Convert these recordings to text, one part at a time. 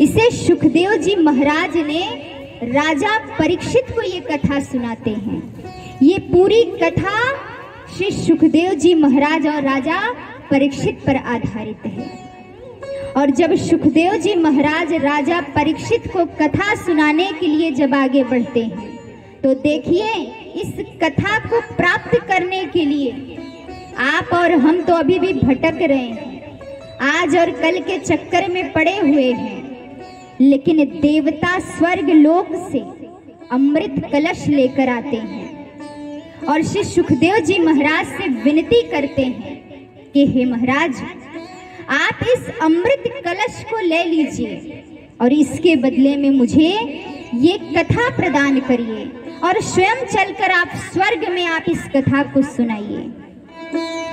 इसे सुखदेव जी महाराज ने राजा परीक्षित को ये कथा सुनाते हैं। ये पूरी कथा श्री सुखदेव जी महाराज और राजा परीक्षित पर आधारित है। और जब सुखदेव जी महाराज राजा परीक्षित को कथा सुनाने के लिए जब आगे बढ़ते हैं तो देखिए, इस कथा को प्राप्त करने के लिए आप और हम तो अभी भी भटक रहे हैं, आज और कल के चक्कर में पड़े हुए हैं। लेकिन देवता स्वर्ग लोक से अमृत कलश लेकर आते हैं और श्री सुखदेव जी महाराज से विनती करते हैं कि हे महाराज, आप इस अमृत कलश को ले लीजिए और इसके बदले में मुझे ये कथा प्रदान करिए और स्वयं चलकर आप स्वर्ग में आप इस कथा को सुनाइए।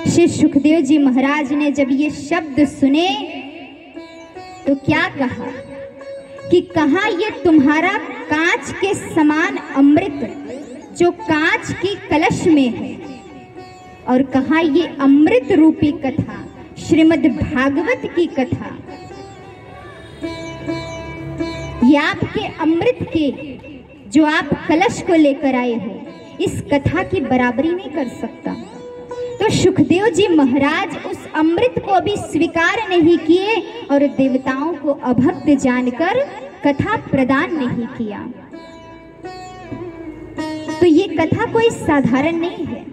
श्री सुखदेव जी महाराज ने जब ये शब्द सुने तो क्या कहा कि कहा ये तुम्हारा कांच के समान अमृत जो कांच की कलश में है, और कहा ये अमृत रूपी कथा श्रीमद् भागवत की कथा, ये आपके अमृत के जो आप कलश को लेकर आए हो, इस कथा की बराबरी नहीं कर सकता। तो सुखदेव जी महाराज उस अमृत को भी स्वीकार नहीं किए और देवताओं को अभक्त जानकर कथा प्रदान नहीं किया। तो ये कथा कोई साधारण नहीं है।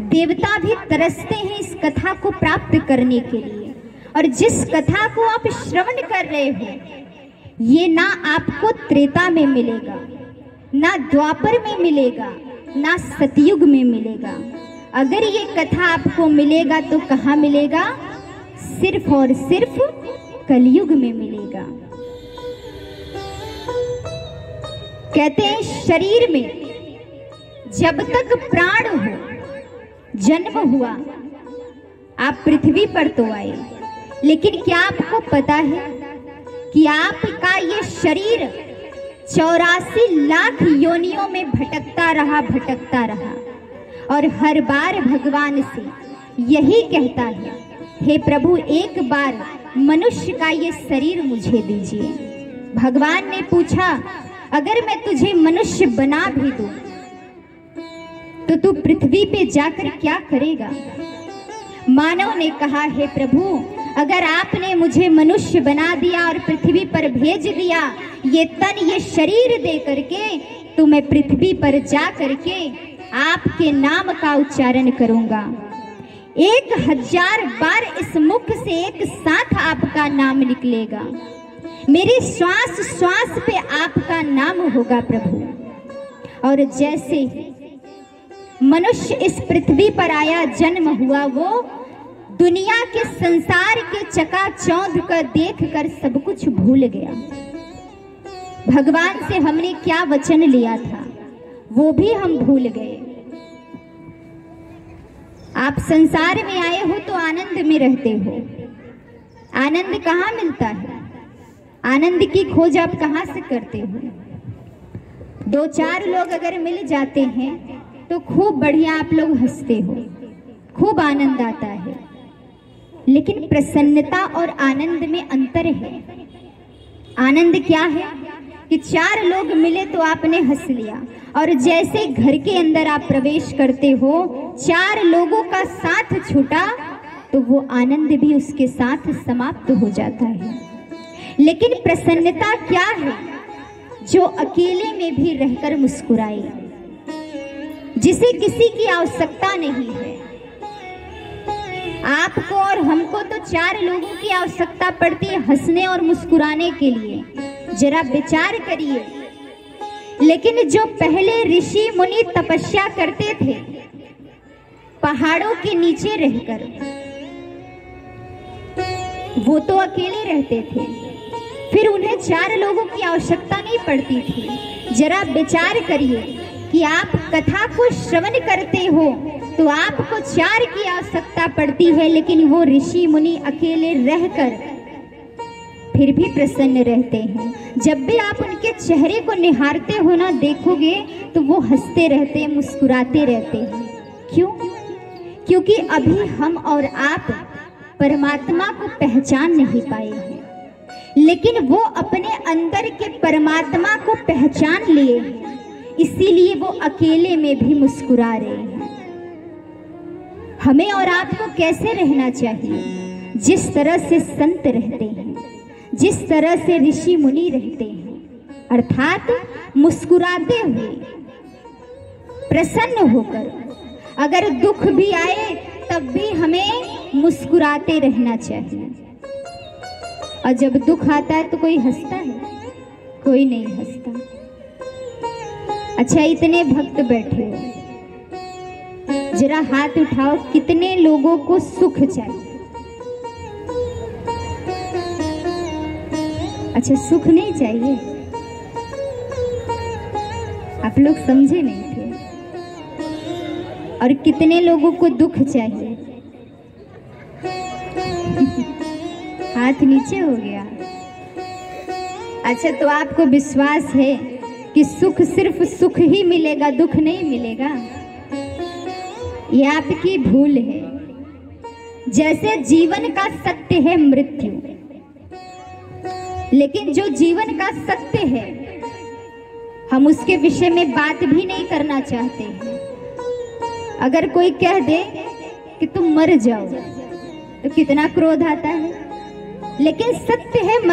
देवता भी तरसते हैं इस कथा को प्राप्त करने के लिए। और जिस कथा को आप श्रवण कर रहे हो, ये ना आपको त्रेता में मिलेगा, ना द्वापर में मिलेगा, ना सतयुग में मिलेगा। अगर ये कथा आपको मिलेगा तो कहाँ मिलेगा? सिर्फ और सिर्फ कलयुग में मिलेगा। कहते हैं शरीर में जब तक प्राण हो, जन्म हुआ, आप पृथ्वी पर तो आए, लेकिन क्या आपको पता है कि आपका ये शरीर 84 लाख योनियों में भटकता रहा और हर बार भगवान से यही कहता है, हे प्रभु एक बार मनुष्य का ये शरीर मुझे दीजिए। भगवान ने पूछा, अगर मैं तुझे मनुष्य बना भी दूं तो तू पृथ्वी पे जाकर क्या करेगा? मानव ने कहा, हे प्रभु अगर आपने मुझे मनुष्य बना दिया और पृथ्वी पर भेज दिया, ये तन ये शरीर दे करके, तो मैं पृथ्वी पर जा करके आपके नाम का उच्चारण करूंगा। 1000 बार इस मुख से एक साथ आपका नाम निकलेगा। मेरे श्वास श्वास पे आपका नाम होगा प्रभु। और जैसे मनुष्य इस पृथ्वी पर आया, जन्म हुआ, वो दुनिया के संसार के चकाचौंध का देखकर सब कुछ भूल गया। भगवान से हमने क्या वचन लिया था वो भी हम भूल गए। आप संसार में आए हो तो आनंद में रहते हो। आनंद कहाँ मिलता है? आनंद की खोज आप कहाँ से करते हो? 2-4 लोग अगर मिल जाते हैं तो खूब बढ़िया आप लोग हंसते हो, खूब आनंद आता है। लेकिन प्रसन्नता और आनंद में अंतर है। आनंद क्या है कि 4 लोग मिले तो आपने हंस लिया, और जैसे घर के अंदर आप प्रवेश करते हो, 4 लोगों का साथ छूटा तो वो आनंद भी उसके साथ समाप्त हो जाता है। लेकिन प्रसन्नता क्या है? जो अकेले में भी रहकर मुस्कुराए, जिसे किसी की आवश्यकता नहीं है। आपको और हमको तो 4 लोगों की आवश्यकता पड़ती है हंसने और मुस्कुराने के लिए। जरा विचार करिए। लेकिन जो पहले ऋषि मुनि तपस्या करते थे पहाड़ों के नीचे रहकर, वो तो अकेले रहते थे, फिर उन्हें 4 लोगों की आवश्यकता नहीं पड़ती थी। जरा विचार करिए कि आप कथा को श्रवण करते हो तो आपको 4 की आवश्यकता पड़ती है, लेकिन वो ऋषि मुनि अकेले रहकर फिर भी प्रसन्न रहते हैं। जब भी आप उनके चेहरे को निहारते हो ना, देखोगे तो वो हंसते रहते हैं, मुस्कुराते रहते हैं। क्यों? क्योंकि अभी हम और आप परमात्मा को पहचान नहीं पाए हैं। लेकिन वो अपने अंदर के परमात्मा को पहचान लिए, इसीलिए वो अकेले में भी मुस्कुरा रहे हैं। हमें और आपको कैसे रहना चाहिए? जिस तरह से संत रहते हैं, जिस तरह से ऋषि मुनि रहते हैं, अर्थात मुस्कुराते हुए, प्रसन्न होकर। अगर दुख भी आए तब भी हमें मुस्कुराते रहना चाहिए। और जब दुख आता है तो कोई हंसता है? कोई नहीं हंसता। अच्छा, इतने भक्त बैठे हो, जरा हाथ उठाओ, कितने लोगों को सुख चाहिए? अच्छा, सुख नहीं चाहिए? आप लोग समझे नहीं थे। और कितने लोगों को दुख चाहिए? हाथ नीचे हो गया। अच्छा, तो आपको विश्वास है कि सुख सिर्फ सुख ही मिलेगा, दुख नहीं मिलेगा? ये आपकी भूल है। जैसे जीवन का सत्य है मृत्यु, लेकिन जो जीवन का सत्य है हम उसके विषय में बात भी नहीं करना चाहते हैं। अगर कोई कह दे कि तुम मर जाओ तो कितना क्रोध आता है, लेकिन सत्य है